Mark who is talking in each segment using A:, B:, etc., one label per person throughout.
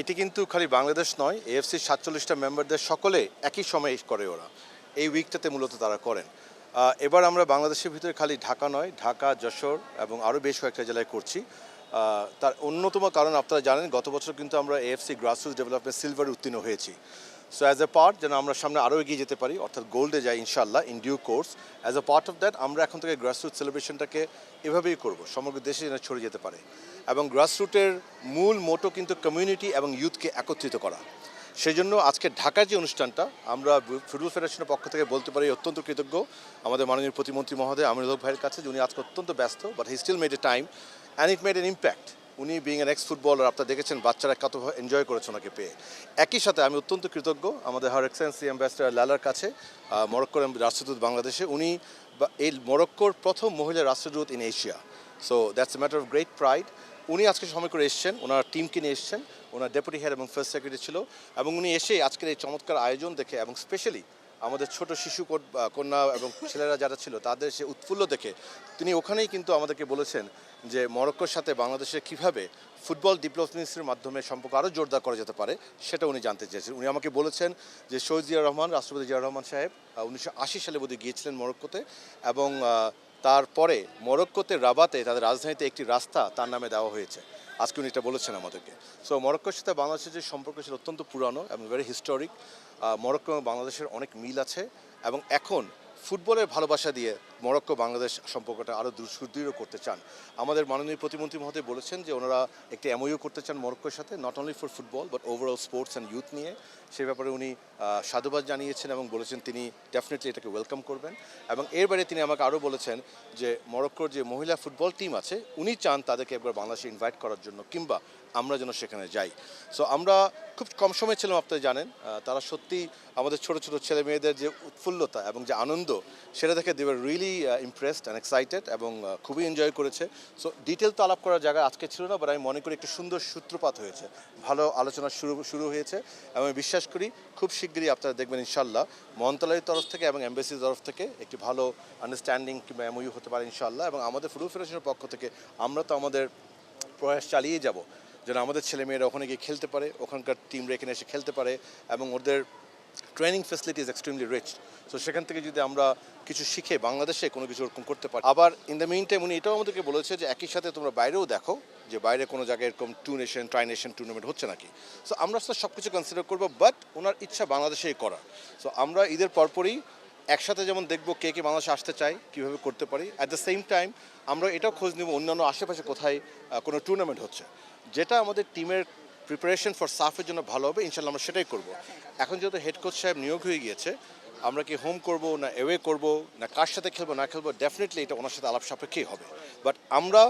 A: এটি কিন্তু খালি বাংলাদেশ নয়, এএফসি ৪৭টা মেম্বারদের সকলে একই সময়ে করে ওরা। এই উইকটাতে মূলত তারা করেন। এবার আমরা বাংলাদেশের ভিতরে খালি ঢাকা নয়, ঢাকা, যশোর এবং আরও বেশ কয়েকটা জেলায় করছি। তার অন্যতম কারণ আপনারা জানেন, গত বছর কিন্তু আমরা এএফসি গ্রাসরুটস ডেভেলপমেন্ট সিলভারে উত্তীর্ণ হয়েছি। সো অ্যাজ এ পার্ট যেন আমরা সামনে আরও এগিয়ে যেতে পারি, অর্থাৎ গোল্ডে যাই ইনশাল্লাহ in due course. As a part of that আমরা এখন থেকে গ্রাসরুট সেলিব্রেশনটাকে এভাবেই করব, সমগ্র দেশে যেন ছড়িয়ে যেতে পারে। এবং গ্রাসরুটের মূল মোটো কিন্তু কমিউনিটি এবং ইউথকে একত্রিত করা। সেই জন্য আজকে ঢাকার যে অনুষ্ঠানটা, আমরা ফুটবল ফেডারেশনের পক্ষ থেকে বলতে পারি অত্যন্ত কৃতজ্ঞ আমাদের মাননীয় প্রতিমন্ত্রী মহোদয় আমিনুল হক ভাইয়ের কাছে, যিনি আজকে অত্যন্ত ব্যস্ত, but he still made a time and it made an impact. উনি বিং এন এক্স ফুটবলার, আপনারা দেখেছেন বাচ্চারা কত এনজয় করেছে ওনাকে পেয়ে। একই সাথে আমি অত্যন্ত কৃতজ্ঞ আমাদের হার এক্সেলেন্সি অ্যাম্বাসেডর লালার কাছে, মরক্কোর রাষ্ট্রদূত বাংলাদেশে। উনি এই মরক্কোর প্রথম মহিলা রাষ্ট্রদূত in Asia. So that's a matter of great pride. উনি আজকে সময় করে এসছেন, ওনার টিমকে নিয়ে এসছেন, ওনার ডেপুটি হেড এবং ফার্স্ট সেক্রেটারি ছিল, এবং উনি এসে আজকের এই চমৎকার আয়োজন দেখে এবং স্পেশালি আমাদের ছোট শিশু কন্যা এবং ছেলেরা যারা ছিল তাদের সে উৎফুল্ল দেখে তিনি ওখানেই কিন্তু আমাদেরকে বলেছেন যে মরক্কোর সাথে বাংলাদেশের কীভাবে ফুটবল ডিপ্লোমেসির মাধ্যমে সম্পর্ক আরও জোরদার করা যেতে পারে সেটা উনি জানতে চেয়েছেন। উনি আমাকে বলেছেন যে শহীদ জিয়া রহমান, রাষ্ট্রপতি জিয়া রহমান সাহেব 1980 সালে বোধহয় গিয়েছিলেন মরক্কোতে, এবং তারপরে মরক্কোতে রাবাতে তাদের রাজধানীতে একটি রাস্তা তার নামে দেওয়া হয়েছে। আজকে উনি এটা বলেছেন আমাদেরকে। সো মরক্কোর সাথে বাংলাদেশের যে সম্পর্ক ছিল অত্যন্ত পুরানো এবং ভেরি হিস্টোরিক। মরক্কো এবং বাংলাদেশের অনেক মিল আছে, এবং এখন ফুটবলের ভালোবাসা দিয়ে মরক্কো বাংলাদেশ সম্পর্কটা আরও সুদৃঢ় করতে চান। আমাদের মাননীয় প্রতিমন্ত্রী মহোদয় বলেছেন যে ওনারা একটি এমওইউ করতে চান মরক্কোর সাথে, not only for football but overall sports and youth নিয়ে। সেই ব্যাপারে উনি সাধুবাদ জানিয়েছেন এবং বলেছেন তিনি ডেফিনেটলি এটাকে ওয়েলকাম করবেন। এবং এর বাইরে তিনি আমাকে আরও বলেছেন যে মরক্কোর যে মহিলা ফুটবল টিম আছে উনি চান তাদেরকে একবার বাংলাদেশে ইনভাইট করার জন্য, কিংবা আমরা যেন সেখানে যাই। সো আমরা খুব কম সময় ছিলাম, আপনারা জানেন। তারা সত্যি আমাদের ছোট ছোট ছেলে মেয়েদের যে উৎফুল্লতা এবং যে আনন্দ, সেটা দেখে they were really impressed and excited, এবং খুবই এনজয় করেছে। সো ডিটেল তো আলাপ করার জায়গা আজকে ছিল না, বাট আমি মনে করি একটি সুন্দর সূত্রপাত হয়েছে, ভালো আলোচনা শুরু হয়েছে, এবং আমি বিশ্বাস করি খুব শিগগিরই আপনারা দেখবেন ইনশাল্লাহ মন্ত্রণালয়ের তরফ থেকে এবং এমবাসির তরফ থেকে একটি ভালো আন্ডারস্ট্যান্ডিং কিংবা এমওইউ হতে পারে ইনশাল্লাহ। এবং আমাদের ফুটবল ফেডারেশনের পক্ষ থেকে আমরা তো আমাদের প্রয়াস চালিয়ে যাব যেন আমাদের ছেলেমেয়েরা ওখানে গিয়ে খেলতে পারে, ওখানকার টিমরা এখানে এসে খেলতে পারে, এবং ওদের training facility is extremely rich. So সেখান থেকে যদি আমরা কিছু শিখে বাংলাদেশে কোনো কিছু ওরকম করতে পারি। আবার ইন দ্য মিন টাইম উনি এটাও আমাদেরকে বলেছে যে একই সাথে তোমরা বাইরেও দেখো যে বাইরে কোনো জায়গায় এরকম ট্রাই নেশন টুর্নামেন্ট হচ্ছে নাকি। সো আমরা আসলে সব কিছু কনসিডার করবো, বাট ওনার ইচ্ছা বাংলাদেশেই করা। সো আমরা ঈদের পরপরই একসাথে যেমন দেখবো কে কে বাংলাদেশে আসতে চাই, কীভাবে করতে পারি। অ্যাট দ্য সেম টাইম আমরা এটাও খোঁজ নেব অন্যান্য আশেপাশে কোথায় কোনো টুর্নামেন্ট হচ্ছে, যেটা আমাদের টিমের প্রিপারেশন ফর সাফের জন্য ভালো হবে। ইনশাল্লাহ আমরা সেটাই করব। এখন যেহেতু হেড কোচ সাহেব নিয়োগ হয়ে গিয়েছে, আমরা কি হোম করব না অ্যাওয়ে করব না কার সাথে খেলবো না খেলবো, ডেফিনেটলি এটা ওনার সাথে আলাপ সাপেক্ষেই হবে। বাট আমরা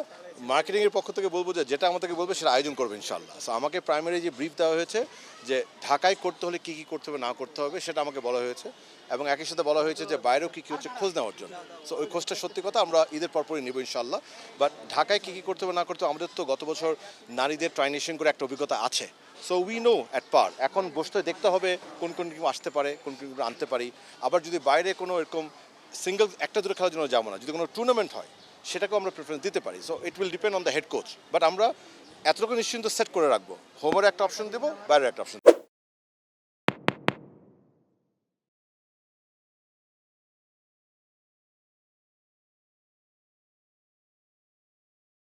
A: মার্কেটিংয়ের পক্ষ থেকে বলবো যে যেটা আমাদেরকে বলবে সেটা আয়োজন করবো ইনশাল্লাহ। সো আমাকে প্রাইমারি যে ব্রিফ দেওয়া হয়েছে যে ঢাকায় করতে হলে কী কী করতে হবে না করতে হবে সেটা আমাকে বলা হয়েছে, এবং একই সাথে বলা হয়েছে যে বাইরেও কী কী হচ্ছে খোঁজ নেওয়ার জন্য। সো ওই খোঁজটা সত্যি কথা আমরা ঈদের পরপরই নেব ইনশাল্লাহ। বাট ঢাকায় কী কী করতে হবে না করতে হবে, আমাদের তো গত বছর নারীদের ট্রাইনেশন করে একটা অভিজ্ঞতা আছে। সো উই নো অ্যাট পার, এখন বসতে দেখতে হবে কোন কোন টিম আসতে পারে, কোন কোন আনতে পারি। আবার যদি বাইরে কোনো এরকম সিঙ্গেল একটা দুটো খেলার জন্য যাবো না, যদি কোনো টুর্নামেন্ট হয় সেটাকেও আমরা প্রেফারেন্স দিতে পারি। So it will depend on the head coach. But আমরা এতটুকু নিশ্চিন্ত সেট করে রাখবো, হোমের একটা অপশন দেবো, বাইরের একটা অপশন।